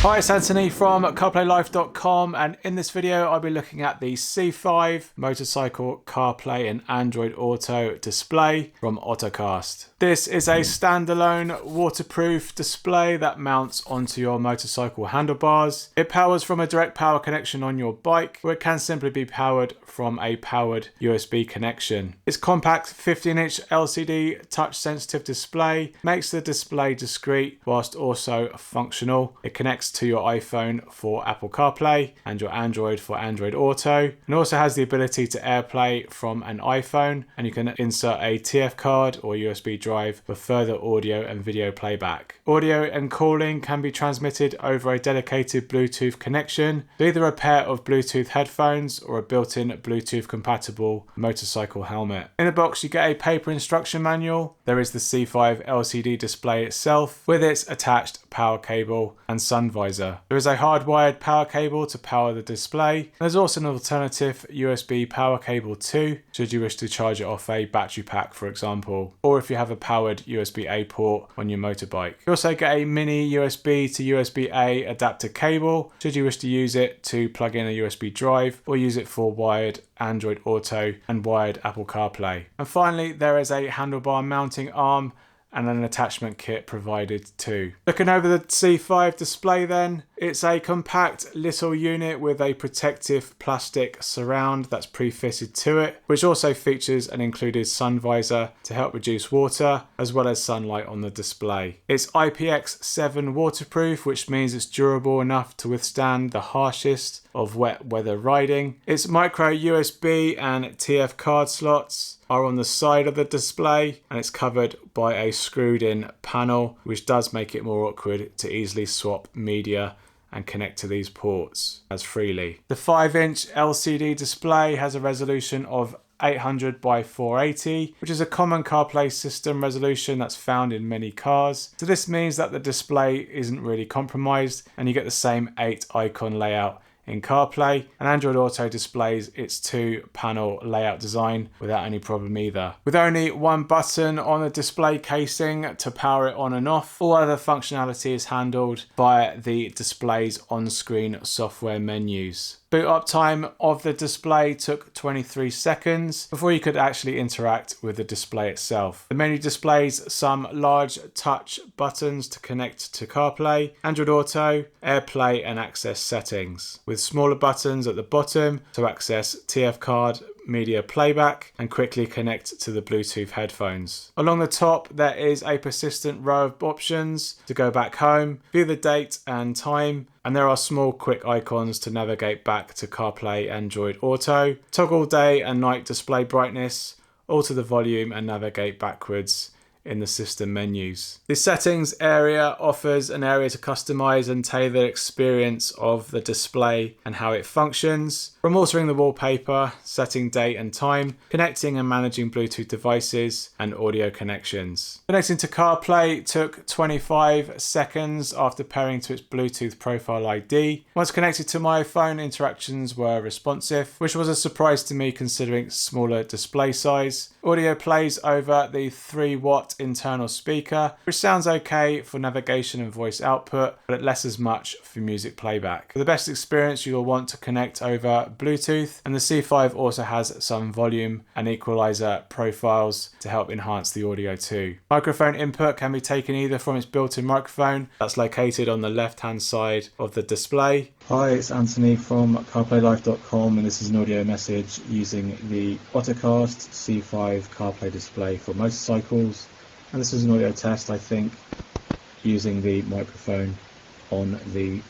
Hi, it's Anthony from CarPlayLife.com, and in this video I'll be looking at the C5 Motorcycle CarPlay and Android Auto display from Ottocast. This is a standalone waterproof display that mounts onto your motorcycle handlebars. It powers from a direct power connection on your bike, or it can simply be powered from a powered USB connection. Its compact 15-inch LCD touch-sensitive display makes the display discreet whilst also functional. It connects to your iPhone for Apple CarPlay and your Android for Android Auto, and also has the ability to AirPlay from an iPhone, and you can insert a TF card or USB drive for further audio and video playback. Audio and calling can be transmitted over a dedicated Bluetooth connection to either a pair of Bluetooth headphones or a built-in Bluetooth compatible motorcycle helmet. In the box you get a paper instruction manual. There is the C5 LCD display itself with its attached power cable and sun visor. There is a hardwired power cable to power the display. There's also an alternative USB power cable too, should you wish to charge it off a battery pack, for example, or if you have a powered USB-A port on your motorbike. You also get a mini USB to USB-A adapter cable, should you wish to use it to plug in a USB drive or use it for wired Android Auto and wired Apple CarPlay. And finally, there is a handlebar mounting arm and an attachment kit provided too. Looking over the C5 display then, it's a compact little unit with a protective plastic surround that's pre-fitted to it, which also features an included sun visor to help reduce water, as well as sunlight on the display. It's IPX7 waterproof, which means it's durable enough to withstand the harshest of wet weather riding. Its micro USB and TF card slots are on the side of the display, and it's covered by a screwed in panel, which does make it more awkward to easily swap media and connect to these ports as freely. The 5-inch LCD display has a resolution of 800 by 480, which is a common CarPlay system resolution that's found in many cars. So this means that the display isn't really compromised, and you get the same 8 icon layout in CarPlay, and Android Auto displays its 2-panel layout design without any problem either. With only one button on the display casing to power it on and off, all other functionality is handled via the display's on-screen software menus. Boot up time of the display took 23 seconds before you could actually interact with the display itself. The menu displays some large touch buttons to connect to CarPlay, Android Auto, AirPlay and access settings, with smaller buttons at the bottom to access TF card, media playback and quickly connect to the Bluetooth headphones. Along the top there is a persistent row of options to go back home, view the date and time, and there are small quick icons to navigate back to CarPlay Android Auto, toggle day and night display brightness, alter the volume and navigate backwards in the system menus. The settings area offers an area to customize and tailor the experience of the display and how it functions, from altering the wallpaper, setting date and time, connecting and managing Bluetooth devices and audio connections. Connecting to CarPlay took 25 seconds after pairing to its Bluetooth profile ID. Once connected to my phone, interactions were responsive, which was a surprise to me considering smaller display size. Audio plays over the 3-watt internal speaker, which sounds okay for navigation and voice output, but less as much for music playback. For the best experience, you'll want to connect over Bluetooth, and the C5 also has some volume and equalizer profiles to help enhance the audio too. Microphone input can be taken either from its built-in microphone that's located on the left-hand side of the display. Hi, it's Anthony from CarPlayLife.com, and this is an audio message using the Ottocast C5 CarPlay display for motorcycles. And this is an audio test, I think, using the microphone on the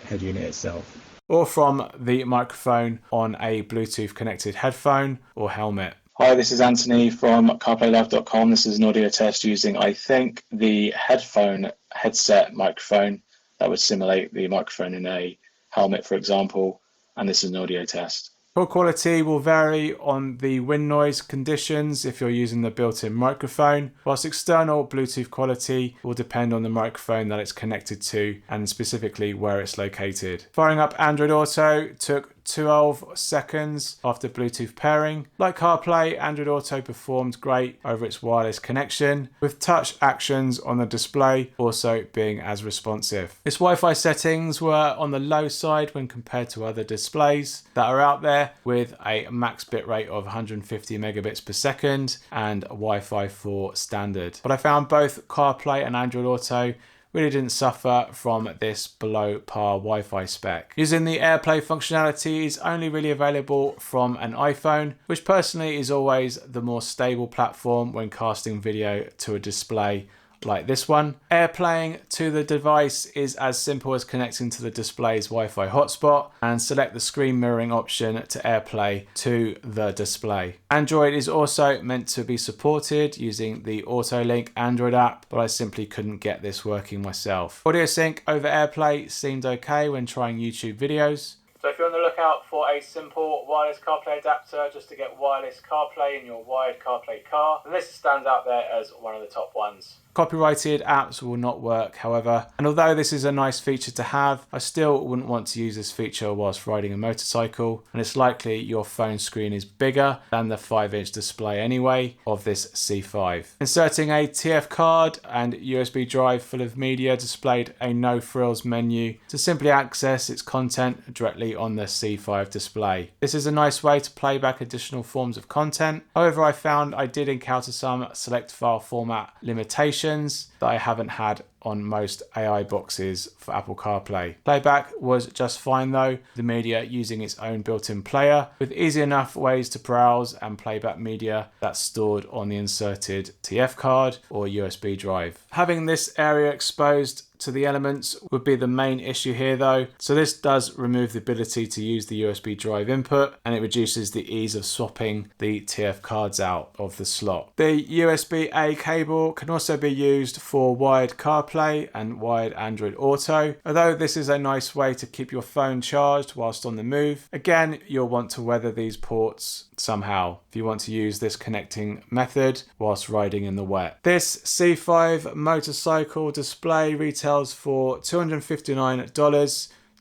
head unit itself, or from the microphone on a Bluetooth connected headphone or helmet. Hi, this is Anthony from CarPlayLife.com. This is an audio test using, I think, the headset microphone that would simulate the microphone in a helmet, for example, and this is an audio test. Call quality will vary on the wind noise conditions if you're using the built-in microphone, whilst external Bluetooth quality will depend on the microphone that it's connected to and specifically where it's located. Firing up Android Auto took 12 seconds after Bluetooth pairing. Like CarPlay, Android Auto performed great over its wireless connection, with touch actions on the display also being as responsive. Its Wi-Fi settings were on the low side when compared to other displays that are out there, with a max bitrate of 150 megabits per second and Wi-Fi 4 standard. But I found both CarPlay and Android Auto really didn't suffer from this below par Wi-Fi spec. Using the AirPlay functionality is only really available from an iPhone, which personally is always the more stable platform when casting video to a display like this one. AirPlaying to the device is as simple as connecting to the display's Wi-Fi hotspot and select the screen mirroring option to AirPlay to the display. Android is also meant to be supported using the AutoLink Android app, but I simply couldn't get this working myself. Audio sync over AirPlay seemed okay when trying YouTube videos. So if you're on the lookout for a simple wireless CarPlay adapter just to get wireless CarPlay in your wired CarPlay car, then this stands out there as one of the top ones. Copyrighted apps will not work, however, and although this is a nice feature to have, I still wouldn't want to use this feature whilst riding a motorcycle, and it's likely your phone screen is bigger than the 5-inch display anyway of this C5. Inserting a TF card and USB drive full of media displayed a no frills menu to simply access its content directly on the C5 display. This is a nice way to play back additional forms of content. However, I found I did encounter some select file format limitations that I haven't had on most AI boxes for Apple CarPlay. Playback was just fine though, the media using its own built-in player, with easy enough ways to browse and playback media that's stored on the inserted TF card or USB drive. Having this area exposed to the elements would be the main issue here though, so this does remove the ability to use the USB drive input, and it reduces the ease of swapping the TF cards out of the slot. The USB-A cable can also be used for wired CarPlay and wired Android Auto, although this is a nice way to keep your phone charged whilst on the move. Again, you'll want to weather these ports somehow if you want to use this connecting method whilst riding in the wet. This C5 motorcycle display retails for $259,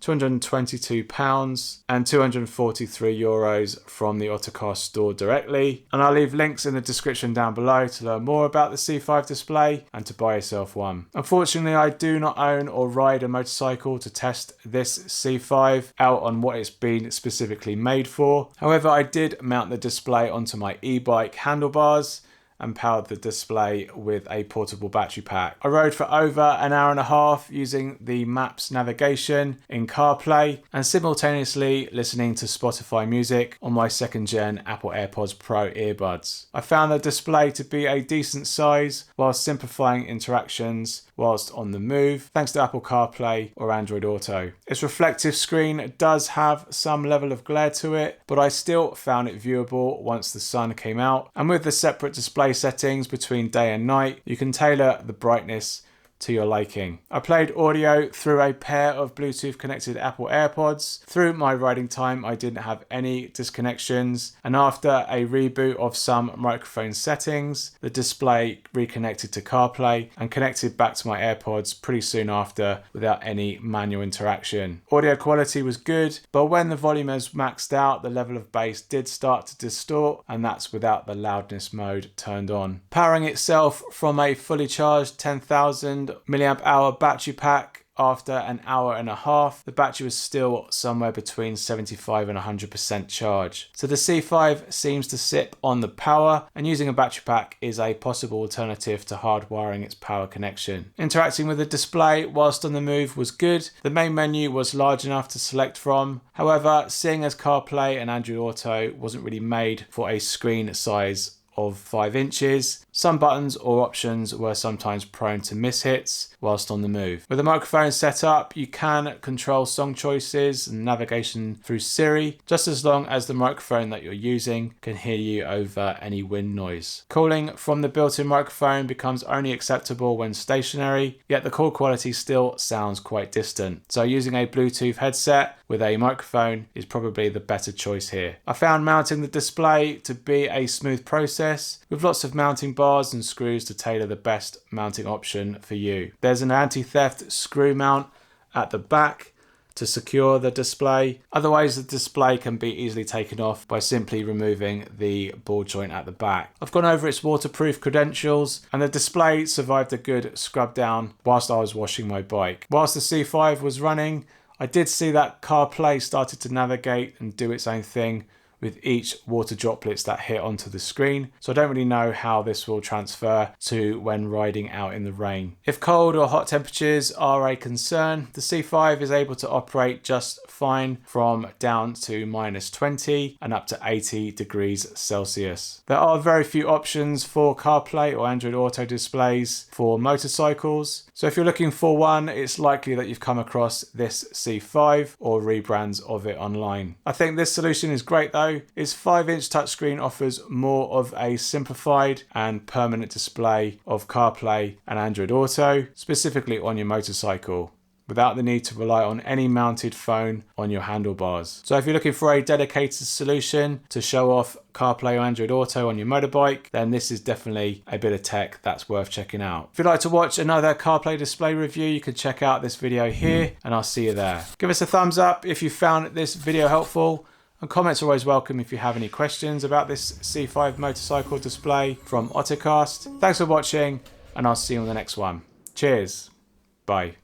£222 and €243 from the Ottocast store directly, and I'll leave links in the description down below to learn more about the C5 display and to buy yourself one. Unfortunately, I do not own or ride a motorcycle to test this C5 out on what it's been specifically made for. However, I did mount the display onto my eBike handlebars and powered the display with a portable battery pack. I rode for over an hour and a half using the Maps navigation in CarPlay and simultaneously listening to Spotify music on my 2nd gen Apple AirPods Pro earbuds. I found the display to be a decent size while simplifying interactions whilst on the move, thanks to Apple CarPlay or Android Auto. Its reflective screen does have some level of glare to it, but I still found it viewable once the sun came out, and with the separate display settings between day and night, you can tailor the brightness to your liking. I played audio through a pair of Bluetooth connected Apple AirPods. Through my riding time, I didn't have any disconnections, and after a reboot of some microphone settings, the display reconnected to CarPlay and connected back to my AirPods pretty soon after without any manual interaction. Audio quality was good, but when the volume is maxed out, the level of bass did start to distort, and that's without the loudness mode turned on. Powering itself from a fully charged 10,000 milliamp hour battery pack, after an hour and a half, the battery was still somewhere between 75 and 100% charge. So the C5 seems to sip on the power, and using a battery pack is a possible alternative to hardwiring its power connection. Interacting with the display whilst on the move was good. The main menu was large enough to select from. However, seeing as CarPlay and Android Auto wasn't really made for a screen size of 5 inches, some buttons or options were sometimes prone to mishits whilst on the move. With the microphone set up, you can control song choices and navigation through Siri, just as long as the microphone that you're using can hear you over any wind noise. Calling from the built-in microphone becomes only acceptable when stationary, yet the call quality still sounds quite distant. So using a Bluetooth headset with a microphone is probably the better choice here. I found mounting the display to be a smooth process, with lots of mounting bars and screws to tailor the best mounting option for you. There's an anti-theft screw mount at the back to secure the display. Otherwise, the display can be easily taken off by simply removing the ball joint at the back. I've gone over its waterproof credentials, and the display survived a good scrub down whilst I was washing my bike. Whilst the C5 was running, I did see that CarPlay started to navigate and do its own thing with each water droplets that hit onto the screen. So I don't really know how this will transfer to when riding out in the rain. If cold or hot temperatures are a concern, the C5 is able to operate just fine from down to -20 and up to 80 degrees Celsius. There are very few options for CarPlay or Android Auto displays for motorcycles. So if you're looking for one, it's likely that you've come across this C5 or rebrands of it online. I think this solution is great though. Its 5-inch touchscreen offers more of a simplified and permanent display of CarPlay and Android Auto, specifically on your motorcycle, without the need to rely on any mounted phone on your handlebars. So if you're looking for a dedicated solution to show off CarPlay or Android Auto on your motorbike, then this is definitely a bit of tech that's worth checking out. If you'd like to watch another CarPlay display review, you can check out this video here, and I'll see you there. Give us a thumbs up if you found this video helpful, and comments are always welcome if you have any questions about this C5 motorcycle display from Ottocast. Thanks for watching, and I'll see you on the next one. Cheers. Bye.